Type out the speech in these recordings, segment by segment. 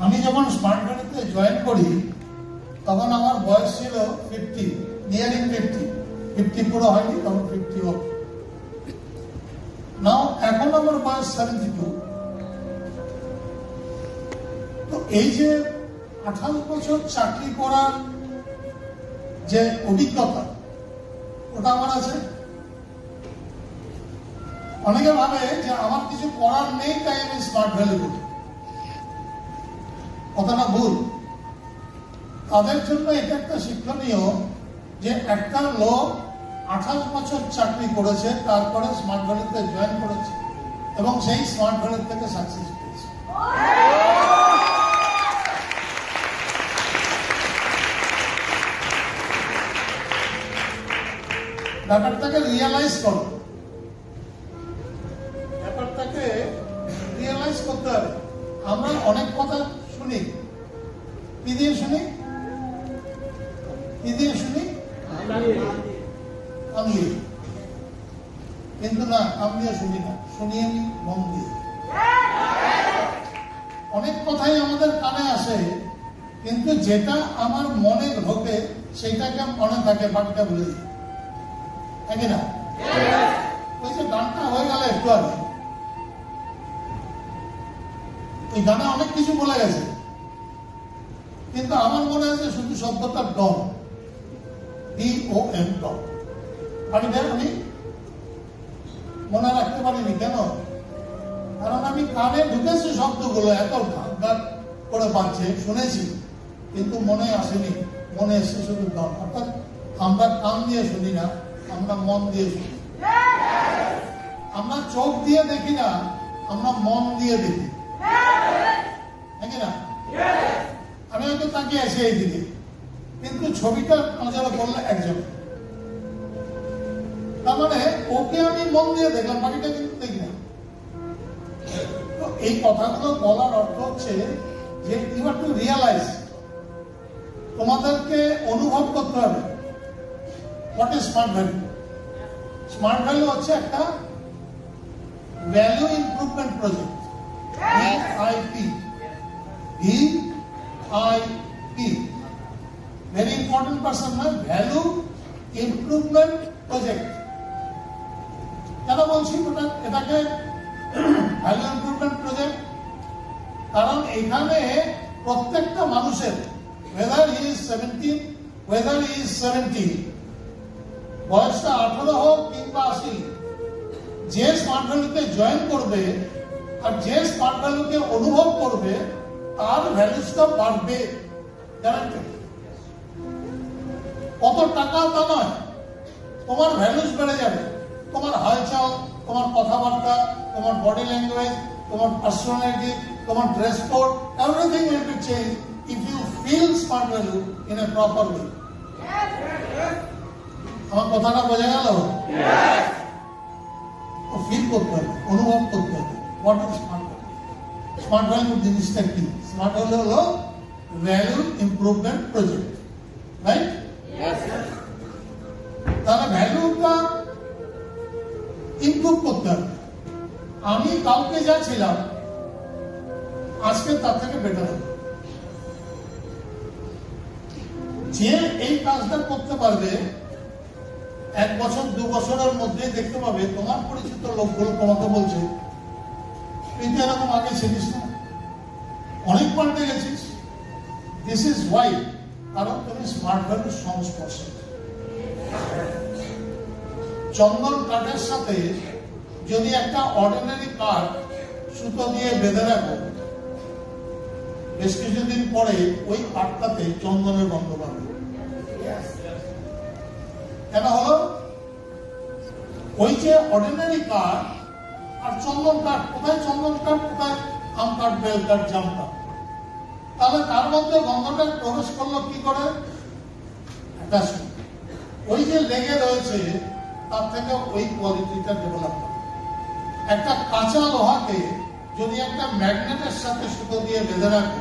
আমি যখন smart ভ্যালিতে join করি তখন আমার বয়স ছিল 50, নিয়ারিং 50 পুরো হয়নি, তখন 50 হোক। নাও এখন আমার বয়স 72। তো এই যে 28 বছর চাকরি করার যে অভিজ্ঞতা ওটা আমার আছে। অনেকে ভাবে যে আমার কিছু করার নেই তাই আমি স্মার্ট ভ্যালি করি, কথাটা ভুল। তাদের জন্য এটা একটা শিক্ষণীয় যে একটা লোক 28 বছর চাকরি করেছে, তারপরে স্মার্ট ভ্যালিতে জয়েন করেছে এবং সেই স্মার্ট ভ্যালি থেকে সাকসেস পেয়েছে। ব্যাপারটাকে রিয়েলাইজ করো, ব্যাপারটাকে রিয়েলাইজ করতে হবে। আমরা অনেক কথা শুনি, কি দিয়ে শুনি? কি দিয়ে শুনি? কান দিয়ে। কিন্তু না, কান দিয়ে শুনি না, শুনি আমি মন দিয়ে। অনেক কথাই আমাদের কানে আসে, কিন্তু যেটা আমার মনে ঢোকে সেইটাকে মনে থাকে, বাকিটা ভুলে যাই, নাকি না? ওই যে গানটা হয়ে গেল একটু আগে, ওই গানে অনেক কিছু বলে গেছে, কিন্তু আমার মনে আছে শুধু শব্দটা ডন, DON, ডন। বাকিটা আমি মনে রাখতে পারিনি। কেন? কারণ আমি কানে ঢুকেছি শব্দগুলো, এত গান করে বাজছে, শুনেছি, কিন্তু মনে আসেনি। মনে এসে শুধু ডন। অর্থাৎ আমরা কান দিয়ে শুনি না, আমরা মন দিয়ে শুনি। আমরা চোখ দিয়ে দেখি না, আমরা মন দিয়ে দেখি, নাকি না? আমি হয়তো তাকিয়ে আছি এই দিকে, কিন্তু ছবিটা নজরে পড়লে একজন। তার মানে ওকে আমি মন দিয়ে দেখলাম, বাকিটা কিন্তু দেখি না। তো এই কথাগুলো বলার অর্থ হচ্ছে যে ইউ হ্যাভ টু রিয়ালাইজ, তোমাদেরকে অনুভব করতে হবে what is smart value. Smart value হচ্ছে একটা value improvement project, VIP, very important person না, ভ্যালু ইমপ্রুভমেন্ট প্রজেক্ট। কেন বলছি এটাকে ভ্যালু ইমপ্রুভমেন্ট প্রজেক্ট? কারণ এখানে প্রত্যেকটা মানুষের, whether he is 17, whether he is 70, বয়সটা 18 হোক কিংবা 80, যে স্মার্ট ভ্যালুতে জয়েন করবে আর যে স্মার্ট ভ্যালুকে অনুভব করবে তার ভ্যালুসটা বাড়বে, গ্যারান্টি। কত টাকা তা নয়, তোমার ভ্যালুস বেড়ে যাবে। তোমার হালচাল, তোমার কথাবার্তা, তোমার বডি ল্যাঙ্গুয়েজ, তোমার পার্সোনালিটি, তোমার dress code, everything will be change if you feel smart value in a proper way. আমার কথাটা বোঝা গেল? ফিল করতে হবে, অনুভব করতে হবে what is smart value. Smart value জিনিসটা কি? স্মার্ট ভ্যালু হলো ভ্যালু ইমপ্রুভমেন্ট প্রজেক্ট, রাইট? তাহলে ভ্যালুটা ইমপ্রুভ করতে হবে। আমি কাউকে যা ছিলাম আজকে তার থেকে বেটার হবে। যে এই কাজটা করতে পারবে 1 বছর 2 বছরের মধ্যে দেখতে পাবে তোমার পরিচিত লোকগুলো তোমাকে বলছে তুই তো এরকম আগে ছিলিস না, অনেক পাল্টে গেছিস। দিস ইজ ওয়াই, কারণ তুমি স্মার্ট ভ্যালুর সংস্পর্শে। চন্দন কাঠের সাথে যদি একটা অর্ডিনারি কাঠ সুতো দিয়ে বেঁধে রাখো, বেশ কিছুদিন পরে ওই কাঠটাতে চন্দনের গন্ধ পাবে। কেন হলো? ওই যে অর্ডিনারি কাঠ আর চন্দন কাঠ, কোথায় চন্দন কাঠ, কোথায় আম কাঠ, বেল কাঠ, জাম কাঠ, তাহলে তার মধ্যে গন্ধটা প্রবেশ করলো কি করে? ওই যে লেগে রয়েছে তার থেকে ওই কোয়ালিটিটা ডেভেলপ করে। একটা কাঁচা লোহাকে যদি একটা ম্যাগনেটের সাথে সুতো দিয়ে বেঁধে রাখো,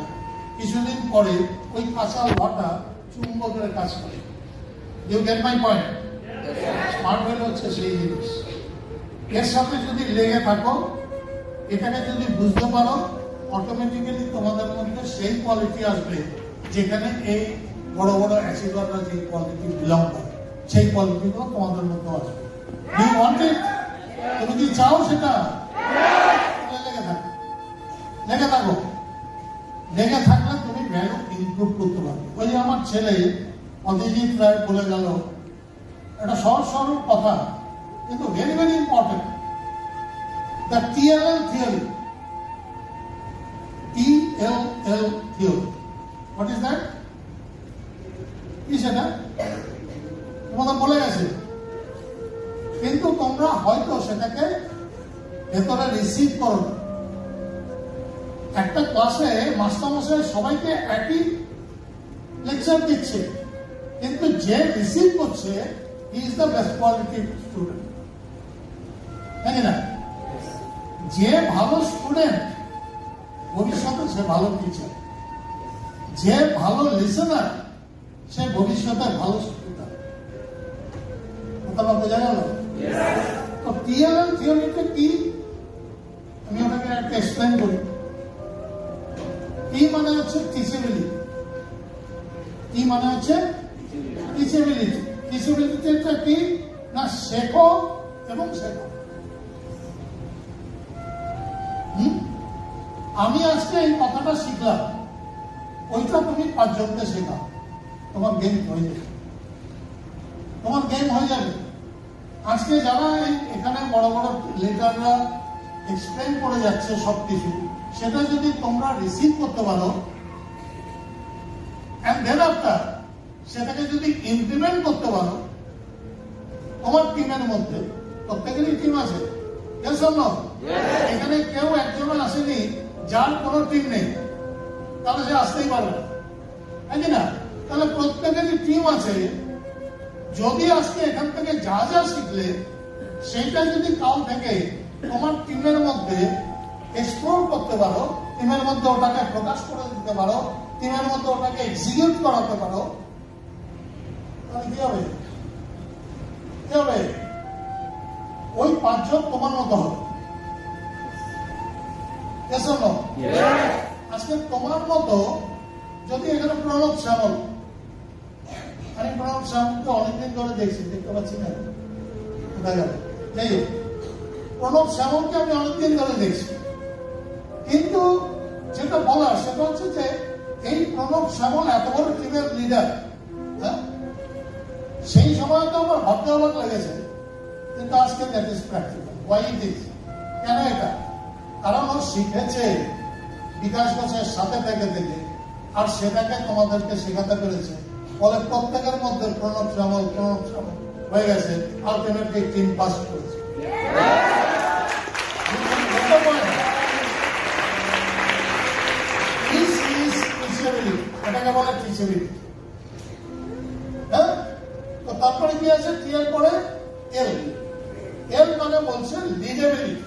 কিছুদিন পরে ওই কাঁচা লোহাটা চুম্বকের কাজ করে। You get my point? Smart value হচ্ছে সেই জিনিস। এর সাথে যদি লেগে থাকো, এটাকে যদি বুঝতে পারো, অটোমেটিক্যালি তোমাদের মধ্যে সেই কোয়ালিটি আসবে যেখানে এই বড় বড় অ্যাচিভাররা যে কোয়ালিটি বিলং করে সেই কোয়ালিটিগুলো তোমাদের মধ্যে আসবে। Do you want it? তুমি কি চাও সেটা? লেগে থাকো, লেগে থাকো। লেগে থাকলে তুমি ভ্যালু ইমপ্রুভ করতে পারবে। ওই যে আমার ছেলে অদিজিৎ রায় বলে গেল, এটা সহজ সরল কথা কিন্তু very very important. The TLL theory, TLL theory, what is that? কি সেটা তোমাদের বলে গেছে, কিন্তু তোমরা হয়তো সেটাকে ভেতরে রিসিভ করো না। একটা ক্লাসে মাস্টারমশাই সবাইকে একই লেকচার দিচ্ছে, কিন্তু যে রিসিভ করছে he is the best quality student, তাই না? যে ভালো স্টুডেন্ট ভবিষ্যতে সে ভালো টিচার, যে ভালো লিসেনার সে ভবিষ্যতে ভালো স্টুডেন্ট। কথা বোঝা গেল? তো TLL থিওরিটা কি আমি ওটাকে একটা এক্সপ্লেন করি। টি মানে হচ্ছে টিচেবিলিটি। টি মানে হচ্ছে টিচেবিলিটি। টিচেবিলিটিটা কি না, শেখো এবং শেখো। আমি আজকে এই কথাটা শিখলাম, ওইটা তুমি 5 জনকে শেখাও, তোমার গেম হয়ে যাবে, তোমার গেম হয়ে যাবে। আজকে যারা এখানে বড় বড় লিডাররা এক্সপ্লেন করে যাচ্ছে সবকিছু, সেটা যদি তোমরা রিসিভ করতে পারো এন্ড দেন আফটার সেটাকে যদি ইমপ্লিমেন্ট করতে পারো তোমার টিমের মধ্যে, প্রত্যেকেরই টিম আছে, এখানে কেউ একজন আসেনি যার কোনো টিম নেই, তাহলে সে আসতেই পারবে না, তাই না? তাহলে প্রত্যেকেরই টিম আছে। যদি আজকে এখান থেকে যা যা শিখলে সেইটা যদি কাল থেকে তোমার টিমের মধ্যে এক্সপ্লোর করতে পারো, টিমের মধ্যে ওটাকে প্রকাশ করে দিতে পারো, টিমের মধ্যে ওটাকে এক্সিকিউট করাতে পারো, তাহলে কি হবে? কি হবে? ওই 5 জন তোমার মতো হবে। আজকে তোমার মতো যদি এখানে প্রণব শ্যামল, আমি প্রণব শ্যামলকে অনেকদিন ধরে দেখছি, দেখতে পাচ্ছি না, দেখা গেল। যাই হোক, প্রণব শ্যামলকে আমি অনেকদিন ধরে দেখছি, কিন্তু যেটা বলার সেটা হচ্ছে যে এই প্রণব শ্যামল এত বড় টিমের লিডার, সেই সময় তো আমার ভাবতে অবাক লেগেছে, কিন্তু আজকে that is practical. Why it is? কেন এটা? কারণ ও শিখেছে বিকাশ ঘোষের সাথে থেকে থেকে, আর সেটাকে তোমাদেরকে শেখাতে পেরেছে। ফলে প্রত্যেকের মধ্যে প্রণব শ্যামল হয়ে গেছে, আলটিমেটলি টিম পাস করেছে। এটাকে বলে টিচেবিলিটি। হ্যাঁ, তো তারপরে কি আছে? টি এর পরে এল। এল মানে বলছে লিডেবিলিটি।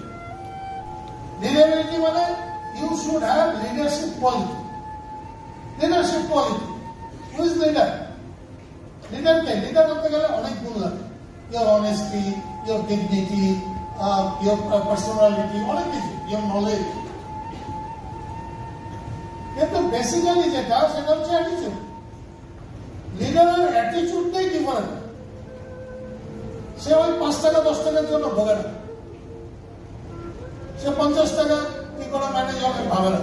লিডেবিলিটি মানে you should have leadership quality. Leadership quality. Who is leader? লিডারকে লিডার করতে গেলে অনেক গুণ লাগে। Your honesty, your dignity, your personality, অনেক কিছু, ইয়োর নলেজ। কিন্তু বেসিক্যালি যেটা সেটা হচ্ছে অ্যাটিটিউড। লিডারের অ্যাটিটিউডটাই ডিফারেন্ট। সে ওই 5 টাকা 10 টাকার জন্য ভোগে না, সে 50 টাকা কি করে ম্যানেজ হবে ভাবে না।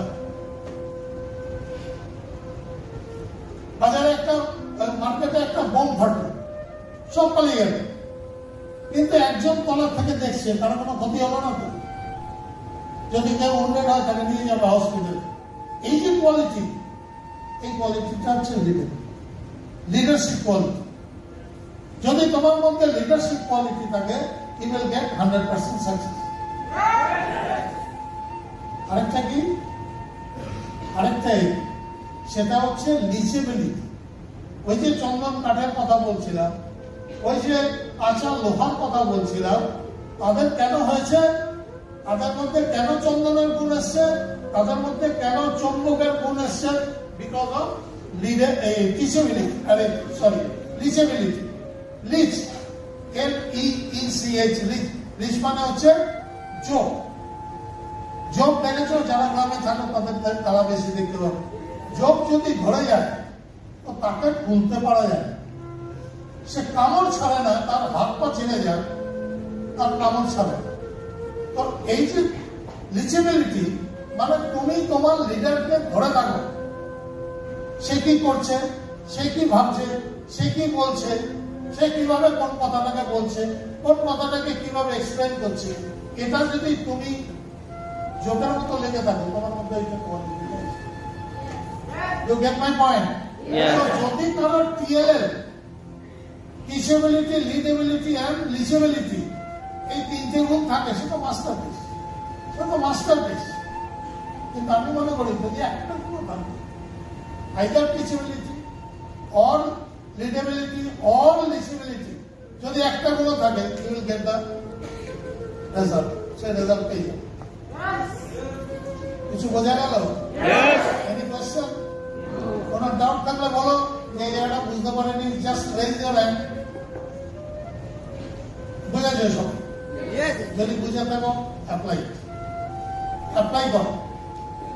বাজারে একটা মার্কেটে একটা বোম ফাটলো, সব পালিয়ে গেল, কিন্তু একজন তলার থেকে দেখছে, কারো কোনো ক্ষতি হলো না তো। যদি কেউ উন্নয়ন হয় তাকে নিয়ে যাবে হসপিটালে। এই যে কোয়ালিটি, এই কোয়ালিটিটা হচ্ছে লিডারশিপ কোয়ালিটি। যদি তোমার মধ্যে লিডারশিপ কোয়ালিটি থাকে, ইউ উইল গেট 100% সাকসেস। আরেকটা কি? আরেকটাই, সেটা হচ্ছে লিচেবিলিটি। ওই যে চন্দন কাঠের কথা বলছিলাম, ওই যে কাঁচা লোহার কথা বলছিলাম, তাদের কেন হয়েছে? তাদের মধ্যে কেন চন্দনের গুণ এসছে? তাদের মধ্যে কেন চম্বকের গুণ এসছে? Because of leachability. Leachability. Leach, LEECH, leach মানে হচ্ছে যোগ। যোগ দেখেছো? যারা গ্রামে থাকো তাদের তারা বেশি দেখতে পাবে। যদি ধরে যায় তো তাকে খুলতে পারা যায়। সে কামড় ছাড়ে না, তার হাত পা চিনে যায়, তার কামড় ছাড়ে। তো এই যে লিচেবিলিটি মানে তুমি তোমার লিডারকে ধরে থাকো, সে কি করছে, সে কি ভাবছে, সে কি বলছে, সে কিভাবে কোন কথাটাকে বলছে, কোন কথাটাকে কিভাবে এক্সপ্লেন করছে, এটা যদি তুমি জোকের মতো লেগে থাকো তোমার মধ্যে You get my point? যদি কারো টিএলএল টিচেবিলিটি, লিডেবিলিটি এন্ড লিচেবিলিটি এই তিনটে গুণ থাকে, সেটা মাস্টারপিস, সেটা মাস্টারপিস। কিন্তু আমি মনে করি যদি একটা গুণ থাকে, আইদার টিচেবিলিটি অর লিডেবিলিটি অর লিচেবিলিটি, যদি একটা গুণ থাকে, you will get the result. Say result পেয়ে যাবে। কিছু বোঝা গেল? Any question? কোন ডাউট থাকলে বলো, যে জায়গাটা বুঝতে পারেনি, জাস্ট রেজ ইওর হ্যান্ড। বুঝেছো সব? যদি বুঝে থাকো অ্যাপ্লাই করো।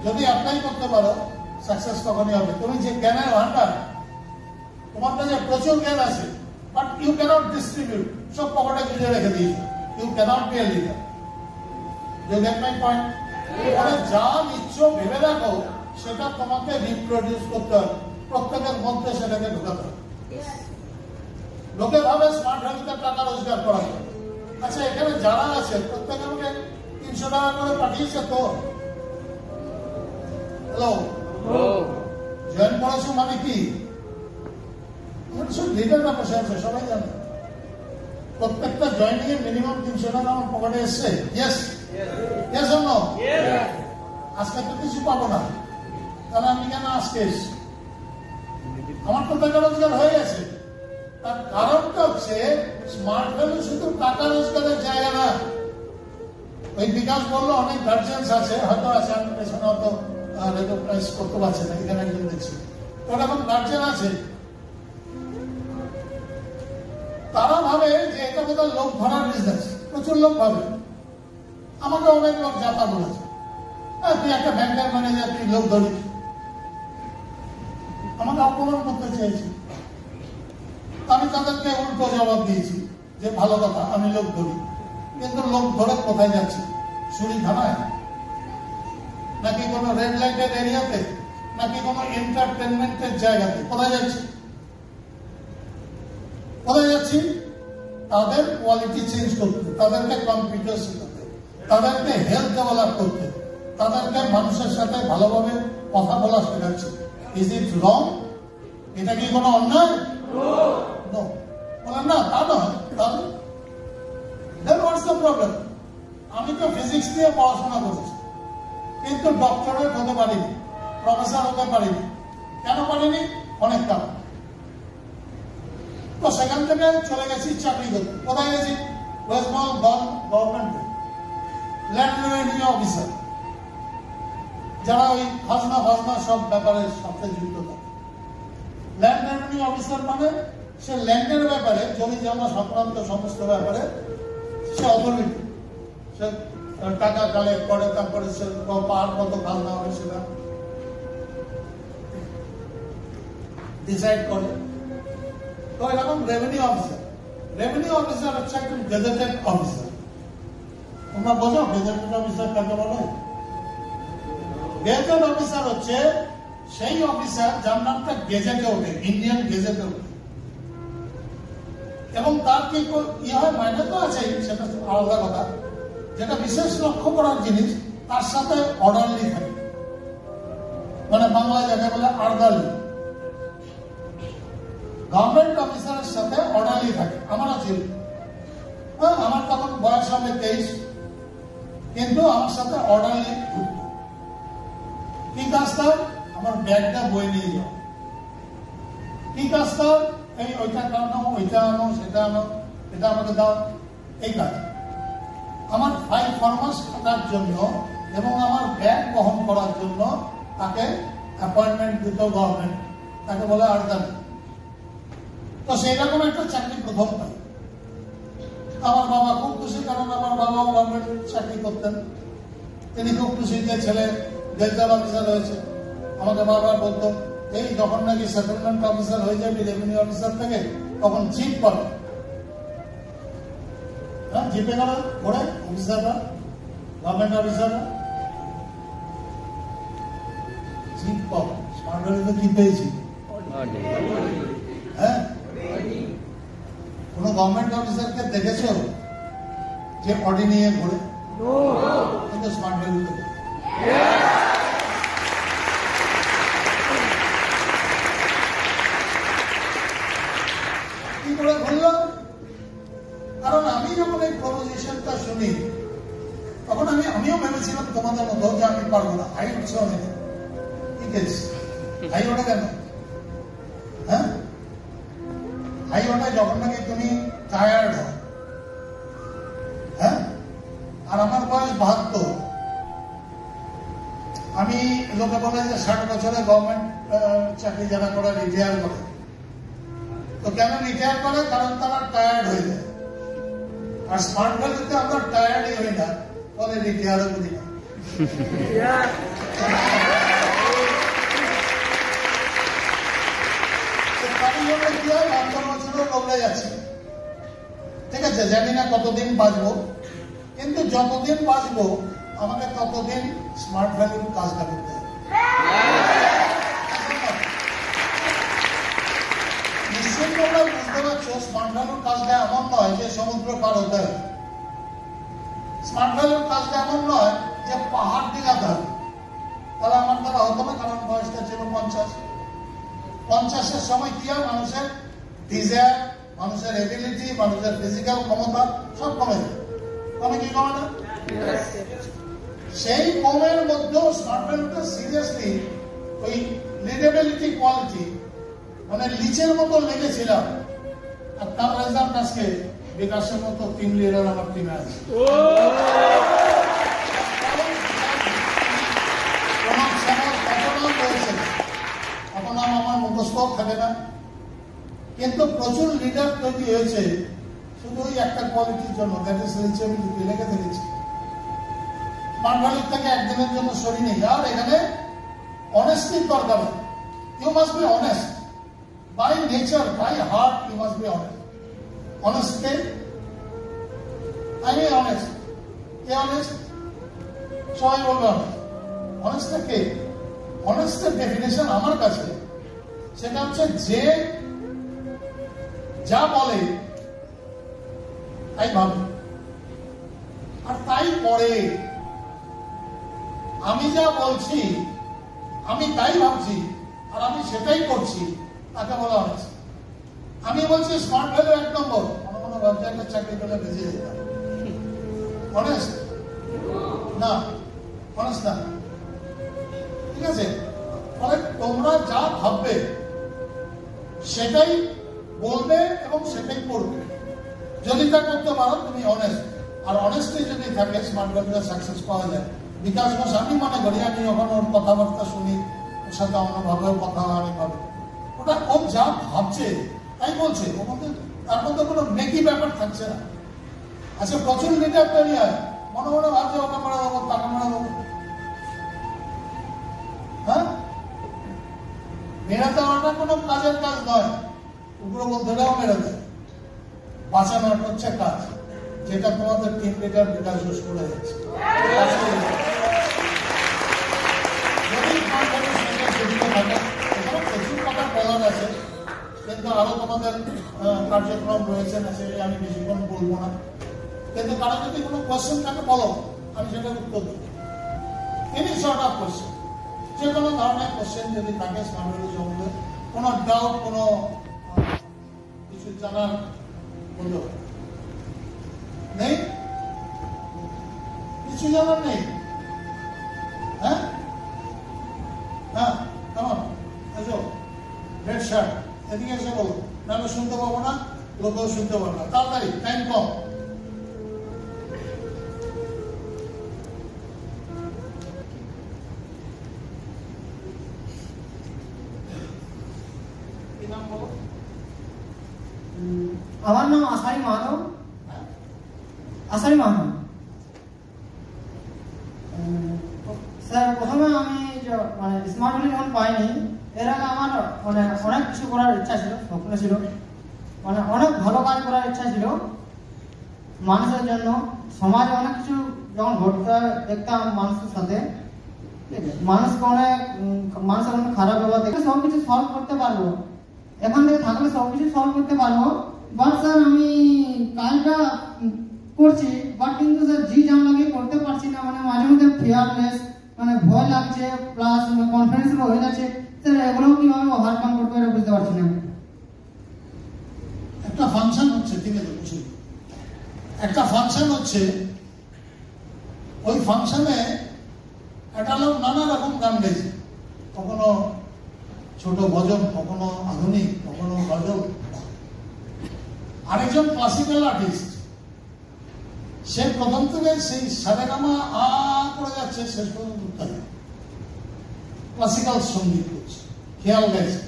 যদি অ্যাপ্লাই করতে পারো সাকসেস তখনই হবে। তুমি যে জ্ঞানের ভান্ডার, তোমার কাছে প্রচুর জ্ঞান আছে, বাট ইউ ক্যানট ডিস্ট্রিবিউট, সব পকেটে গুঁজে রেখে দিয়েছো। You can't be a leader. You get my point? যা নিচ্ছ ভেবে রাখো, সেটা তোমাকে রিপ্রোডিউস করতে হবে, প্রত্যেকের মধ্যে সেটাকে ঢোকাতে হবে। লোকে ভাবে স্মার্ট ভ্যালিতে টাকা রোজগার করা যায়। আচ্ছা, এখানে যারা আছে প্রত্যেকে আমাকে 300 টাকা করে পাঠিয়েছে তো? হ্যালো, জয়েন করেছো মানে কি? সব লিডাররা বসে আছে, সবাই জানে। প্রত্যেকটা জয়েনিং এ মিনিমাম 300 টাকা আমার পকেটে এসছে। Yes yes or no? আজকে তো কিছু পাবো না, তাহলে আমি কেন আজকে এসছি? আমার তো টাকা রোজগার হয়ে গেছে। তার কারণটা হচ্ছে স্মার্ট ভ্যালু শুধু টাকা রোজগারের জায়গা না। ওই বিকাশ বললো অনেক গার্জিয়ান্স আছে, হয়তো আছে, আমি পেছনে হয়তো রেকগনাইজ করতে পারছে না, এখানে একজন দেখছি ওরকম গার্জিয়ান আছে। তারা ভাবে যে এটা বোধহয় লোক ধরার বিজনেস। প্রচুর লোক ভাবে, আমাকে অনেক লোক যাতা বলেছে, তুই একটা ব্যাংকের ম্যানেজার, তুই লোক ধরিস। আমাকে অপমান করতে চেয়েছি, আমি তাদেরকে উল্টো জবাব দিয়েছি যে ভালো কথা, আমি লোক ধরি, কিন্তু লোক ধরে কোথায় যাচ্ছি? সুরি থানায়, নাকি কোনো রেড লাইটের এরিয়াতে, নাকি কোনো এন্টারটেনমেন্টের জায়গাতে? কোথায় যাচ্ছি? কোথায় যাচ্ছি? তাদের কোয়ালিটি চেঞ্জ করতে, তাদেরকে কম্পিউটার শেখাতে, তাদেরকে হেলথ ডেভেলপ করতে, তাদেরকে মানুষের সাথে ভালোভাবে কথা বলা শেখাচ্ছে। ইজ ইট রং? এটা কি কোনো অন্যায়? বলেন না, তা নয়। তাহলে দেন হোয়াটস দ্য প্রবলেম? আমি তো ফিজিক্স নিয়ে পড়াশোনা করেছি, কিন্তু ডক্টরেট হতে পারিনি, প্রফেসর হতে পারিনি। কেন পারিনি? অনেক কারণ। তো সেখান থেকে চলে গেছি চাকরি করতে। কোথায় গেছি? ওয়েস্ট বেঙ্গল গভর্নমেন্টে ল্যান্ড রেভিনিউ অফিসার, যারা ওই খাজনা ফাজনা সব ব্যাপারের সাথে যুক্ত থাকে। ল্যান্ড রেভিনিউ অফিসার মানে সে ল্যান্ডের ব্যাপারে, জমি জমা সংক্রান্ত সমস্ত ব্যাপারে সে অথরিটি। সে টাকা কালেক্ট করে, তারপরে সে পার কত খাজনা হবে সেটা ডিসাইড করে। তো এরকম রেভিনিউ অফিসার। রেভিনিউ অফিসার হচ্ছে একজন গেজেটেড অফিসার। তোমরা বোঝো গেজেটেড অফিসার কাকে বলে? গেজেটেড অফিসার হচ্ছে সেই অফিসার যার নামটা গেজেটে ওঠে, ইন্ডিয়ান গেজেটে ওঠে, এবং তার কি ইয়ে হয়, মাইনে তো আছেই, সেটা আলাদা কথা। যেটা বিশেষ লক্ষ্য করার জিনিস, তার সাথে অর্ডারলি থাকে, মানে বাংলায় যাকে বলে আর্দারলি। গভর্নমেন্ট অফিসারের সাথে অর্ডারলি থাকে। আমারও ছিল, আমার তখন বয়স হবে 23, কিন্তু আমার সাথে অর্ডারলি ঘুরত। কি কাজটা? আমার ব্যাগটা বই নিয়ে যাও। কি কাজটা? এই ওইটা আনো, ওইটা আনো, সেটা আনো, এটা আমাকে দাও, এই কাজ। আমার ফাইল ফরমাস খাটার জন্য এবং আমার ব্যাগ বহন করার জন্য তাকে অ্যাপয়েন্টমেন্ট দিত গভর্নমেন্ট, তাকে বলে আর্দালি। তো সেই রকম একটা চাকরি প্রথম পাই। আমার বাবা খুব খুশি, কারণ আমার বাবাও গভর্নমেন্ট চাকরি করতেন। তিনি খুব খুশি যে ছেলে গেজেটেড অফিসার হয়েছে। আমাকে বারবার বলতো এই যখন নাকি সেটেলমেন্ট অফিসার হয়ে যাবে রেভিনিউ অফিসার থেকে, তখন জিপ পাবে। হ্যাঁ, জিপে গেল ঘোরে অফিসাররা, গভর্নমেন্ট অফিসাররা জিপ পাবে। স্মার্ট ভ্যালিতে কি পেয়েছি? হ্যাঁ, কোন গভর্নমেন্ট অফিসারকে দেখেছো যে অডি নিয়ে ঘোরে? কিন্তু স্মার্ট ভ্যালিতে কি করে ঘুরল? কারণ আমি যখন এই প্রপোজিশনটা শুনি, তখন আমিও ভেবেছিলাম তোমাদের মতো যে আমি পারবো না। হাই উঠছে অনেক, ঠিক আছে, হাই ওঠে কেন? হ্যাঁ, হাই ওঠে যখন নাকি তুমি টায়ার্ড হও। হ্যাঁ, আর আমার বয়স 72। আমি লোকে বলে যে 60 বছরে গভর্নমেন্ট চাকরি যারা করে রিটায়ার করে। তো কেন রিটায়ার করে? কারণ তারা টায়ার্ড হয়ে যায়। আর স্মার্ট ভ্যালিতে আমরা টায়ার্ডই হই না, ফলে রিটায়ারও করি না। কি হয়, 50 বছরও রোগড়ে যাচ্ছে। ঠিক আছে, জানি না কতদিন বাঁচবো, কিন্তু যতদিন বাঁচবো আমাকে ততদিন স্মার্ট ভ্যালির কাজটা করতে হবে। নিশ্চয়ই তোমরা বুঝতে পারছো, স্মার্ট ভ্যালুর কাজটা এমন নয় যে সমুদ্র পার হতে হবে। স্মার্ট ভ্যালুর কাজটা এমন নয় যে পাহাড় ডিঙাতে হবে। তাহলে আমার দ্বারা হতো না, কারণ বয়সটা ছিল 50। 50-এর সময় কি হয়, মানুষের ডিজায়ার, মানুষের এবিলিটি, মানুষের ফিজিক্যাল ক্ষমতা সব কমে যায়। কমে কি কমে না? সেই কমের মধ্যেও স্মার্ট ভ্যালুটা সিরিয়াসলি ওই লিডেবিলিটি কোয়ালিটি, মানে লিচের মতো লেগেছিলাম। আর তার রেজাল্ট আজকে বিকাশের মতো টিম লিডার আমার টিমে আছে। এখন আমার মুখস্থ থাকে না, কিন্তু প্রচুর লিডার তৈরি হয়েছে শুধু ওই একটা কোয়ালিটির জন্য, দ্যাট ইজ রিচেবিলিটি, লেগে থেকেছে। স্মার্ট ভ্যালির থেকে একদিনের জন্য সরি নেই। আর এখানে অনেস্টির দরকার। You must be honest by nature, by heart, you must be honest. Honest কে? আমি অনেস্ট। কে অনেস্ট? সবাই বলবে অনেস্ট। অনেস্টটা কে? অনেস্টের ডেফিনেশন আমার কাছে সেটা হচ্ছে যে যা বলে তাই ভাবে আর তাই করে। আমি যা বলছি, আমি তাই ভাবছি আর আমি সেটাই করছি, তাকে বলা হচ্ছে। আমি বলছি স্মার্ট ভ্যালু 1 নম্বর, কোনো ভাবছে একটা চাকরি পেলে বেঁচে যেতাম। অনেস্ট না, অনেস্ট না, ঠিক আছে? ফলে তোমরা যা ভাববে সেটাই বলবে এবং সেটাই করবে। যদি তা করতে পারো তুমি অনেস্ট, আর অনেস্টলি যদি থাকে স্মার্ট ভ্যালুতে সাকসেস পাওয়া যায়। বিকাশ ঘোষ আমি মনে করি, আমি যখন ওর কথাবার্তা শুনি, ওর সাথে অন্যভাবেও কথা হয়, আমি ভাবি ওটা ও যা ভাবছে তাই বলছে, তার মধ্যে কোনো মেকি ব্যাপার থাকছে না। আচ্ছা, প্রচুর লিডার তৈরি হয়, মনে মনে ভাবছে ওকে মেরে দেবো, তাকে মেরে দেবো। হ্যাঁ, মেরে দেওয়াটা কোনো কাজের কাজ নয়, উগ্রপন্থীরাও মেরে দেয়। বাঁচানোটা হচ্ছে কাজ, যেটা তোমাদের টিম লিডার বিকাশ ঘোষ করে যাচ্ছে। প্রচুর কথা বলার আছে, কিন্তু আরো তোমাদের কার্যক্রম রয়েছে না, সেটা আমি বেশিক্ষণ বলবো না। কিন্তু কারো যদি কোনো কোয়েশ্চেন থাকে বলো, আমি সেটার উত্তর দেবো। এনি সর্ট অফ কোয়েশ্চেন, যে কোনো ধরনের কোয়েশ্চেন যদি থাকে স্মার্ট ভ্যালু সম্বন্ধে, কোনো ডাউট, কোনো কিছু জানার বলতে পারে। নেই? কিছু জানার নেই? হ্যাঁ হ্যাঁ, কেমন এসো, রেড শার্ট, এদিকে এসে বলো, নাহলে শুনতে পাবো না, লোকেও শুনতে পাবো না। তাড়াতাড়ি, টাইম কম। আমার নাম আসারি মাহাতো। আসারি মাহাতো স্যার, প্রথমে আমি মানে স্মার্ট ভ্যালু যখন পাইনি, এর আগে আমার মানে অনেক কিছু করার ইচ্ছা ছিল, স্বপ্ন ছিল, মানে অনেক ভালো কাজ করার ইচ্ছা ছিল মানুষের জন্য। সমাজে অনেক কিছু যখন ঘটতে দেখতাম মানুষের সাথে, মানুষকে অনেক মানুষের অনেক খারাপ ব্যবহার দেখে সব কিছু সলভ করতে পারবো, এখান থেকে থাকলে সব কিছু সলভ করতে পারবো। বাট স্যার আমি কাজটা করছি, বাট কিন্তু স্যার জি জাম লাগিয়ে করতে পারছি না, মানে মাঝে মধ্যে ফিয়ারনেস, মানে ভয় লাগছে, প্লাস কনফিডেন্স হয়ে যাচ্ছে। স্যার এগুলো কিভাবে ওভারকাম করতে পারে বুঝতে পারছি না। একটা ফাংশন হচ্ছে, ঠিক আছে, বুঝুন, একটা ফাংশন হচ্ছে, ওই ফাংশনে একটা লোক নানা রকম গান গাইছে, কখনো ছোট ভজন, কখনো আধুনিক, কখনো গজল। আরেকজন ক্লাসিক্যাল আর্টিস্ট, সে প্রথম থেকে সেই সারেগামা করে যাচ্ছে, শেষ পর্যন্ত ক্লাসিক্যাল সঙ্গীত করছে, খেয়াল গাইছে,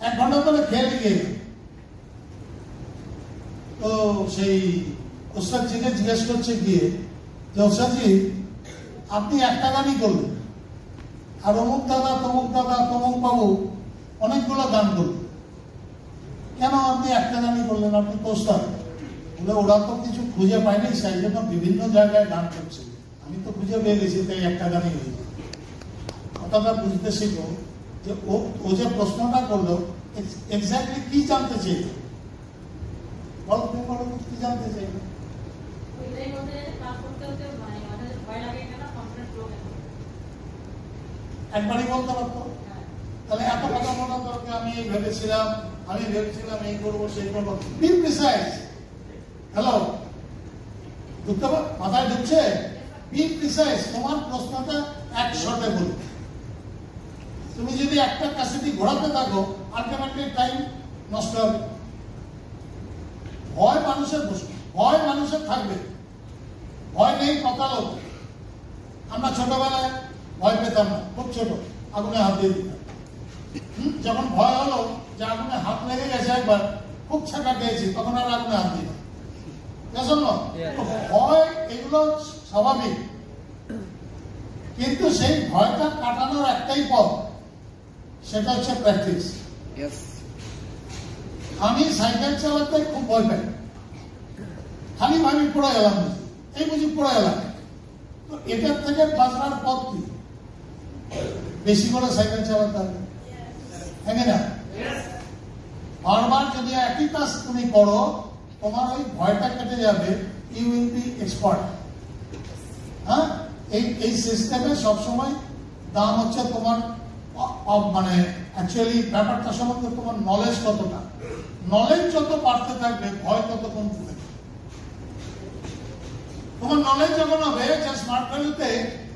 1 ঘন্টা ধরে খেয়াল গিয়ে। তো সেই ওস্তাদজিকে জিজ্ঞেস করছে গিয়ে যে ওস্তাদজি আপনি একটা গানই করলেন, আর অমুক দাদা, তমুক দাদা, তমুক বাবু অনেকগুলো গান করলেন, কেন আপনি একটা গানই করলেন? আপনি তো ওস্তাদ। বলে ওরা তো কিছু খুঁজে পায়নি, সেই জন্য বিভিন্ন জায়গায় গান করছে, আমি তো খুঁজে পেয়ে গেছি, তাই একটা গানই হয়েছে। কথাটা বুঝতে শিখো যে ও যে প্রশ্নটা করলো এক্স্যাক্টলি কি জানতে চাইল, কি জানতে চাইল? একবারই বলতে পারতো, তাহলে এত কথা বলার দরকার। আমি ভেবেছিলাম এই করবো, সেই করবো। B precise. হ্যালো, ঢুকতে মাথায় ঢুকছে? B precise. তোমার প্রশ্নটা এক শর্টে বলবে। তুমি যদি একটা ক্যাসেটি ঘোরাতে থাকো, আলটিমেটলি টাইম নষ্ট হবে। ভয় মানুষের থাকবে, ভয় নেই কথা লোক। আমরা ছোটবেলায় ভয় পেতাম না, খুব ছোট, আগুনে হাত দিয়ে দিতাম। যখন ভয় হলো যে আগুনে হাত লেগে গেছে একবার, খুব ছাকা পেয়েছি, তখন আর আগুনে হাত দিই না। ভয় এগুলো স্বাভাবিক, কিন্তু সেই ভয়টা কাটানোর একটাই পথ, সেটা হচ্ছে প্র্যাকটিস। আমি সাইকেল চালাতে খুব ভয় পাই, খালি ভাবি পড়ে গেলাম, এই বুঝি পড়ে গেলাম। তো এটার থেকে বাঁচার পথ কি? বেশি করে সাইকেল চালাতে হবে, হ্যাঁ না? বারবার যদি একই কাজ তুমি করো, তোমার ওই ভয়টা কেটে যাবে, ইউ উইল বি এক্সপার্ট। হ্যাঁ, এই সিস্টেমে সবসময় দাম হচ্ছে তোমার, মানে অ্যাকচুয়ালি ব্যাপারটা সম্বন্ধে তোমার নলেজ কতটা। নলেজ যত বাড়তে থাকবে, ভয় তত কমতে থাকবে। তোমার নলেজ যখন হবে যে স্মার্ট ভ্যালুতে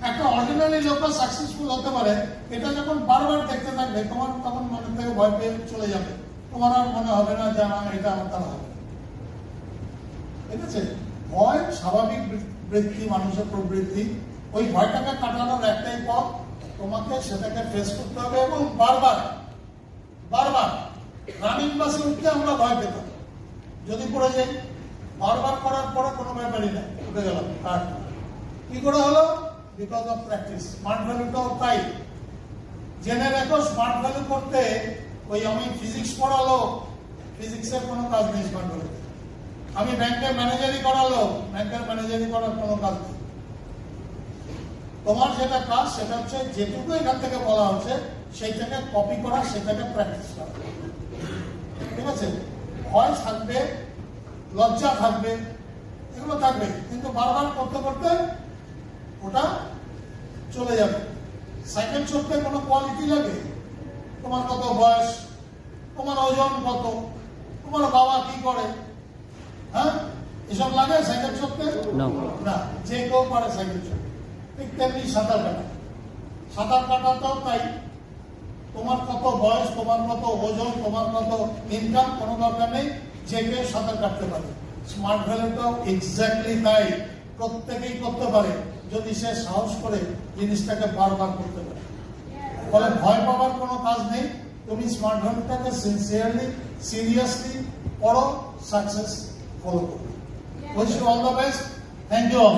একটা অর্ডিনারি লোক সাকসেসফুল হতে পারে, এটা যখন বারবার দেখতে থাকবে, তোমার তখন মনে থেকে ভয় পেয়ে চলে যাবে। তোমার আর মনে হবে না যে এটা আমার দ্বারা হবে। ঠিক আছে? ভয় স্বাভাবিক বৃত্তি, মানুষের প্রবৃত্তি। ওই ভয়টাকে কাটানোর একটাই পথ, তোমাকে সেটাকে ফেস করতে হবে এবং বারবার রানিং বাসে উঠতে আমরা ভয় পেতাম, যদি পড়ে যাই। বারবার করার পরে কোনো ব্যাপারই না, উঠে গেলাম। কি করে হলো? Because of practice. স্মার্ট ভ্যালুটাও তাই। জেনে রেখো, স্মার্ট ভ্যালু করতে ওই আমি ফিজিক্স পড়ালো, ফিজিক্সের কোনো কাজ নেই স্মার্ট ভ্যালুতে। আমি ব্যাংকের ম্যানেজারই করালো, ব্যাংকের ম্যানেজারই করার কোনো কাজ নেই। তোমার যেটা কাজ, সেটা হচ্ছে যেটুকু এখান থেকে বলা হচ্ছে সেইটাকে কপি করা, সেটাকে প্র্যাকটিস করা। ঠিক আছে? ভয় থাকবে, লজ্জা থাকবে, এগুলো থাকবে, কিন্তু বারবার করতে করতে ওটা চলে যাবে। সাইকেল চড়তে কোনো কোয়ালিটি লাগে? তোমার কত বয়স, তোমার ওজন কত, তোমার বাবা কি করে, হ্যাঁ, এসব লাগে সাইকেল চড়তে? না, যে কেউ পারে সাইকেল চড়তে। ঠিক তেমনি সাঁতার কাটাতেও তাই। তোমার কত বয়স, তোমার কত ওজন, তোমার কত ইনকাম, কোনো দরকার নেই, যে কেউ সাঁতার কাটতে পারে। স্মার্ট ভ্যালুটাও এক্স্যাক্টলি তাই। প্রত্যেকেই করতে পারে, যদি সে সাহস করে জিনিসটাকে বারবার করতে পারে। ফলে ভয় পাওয়ার কোনো কাজ নেই। তুমি স্মার্ট ভ্যালুটাকে সিনসিয়ারলি, সিরিয়াসলি পড়ো, সাকসেস ফলো করো। Wish you all the best. Thank you all.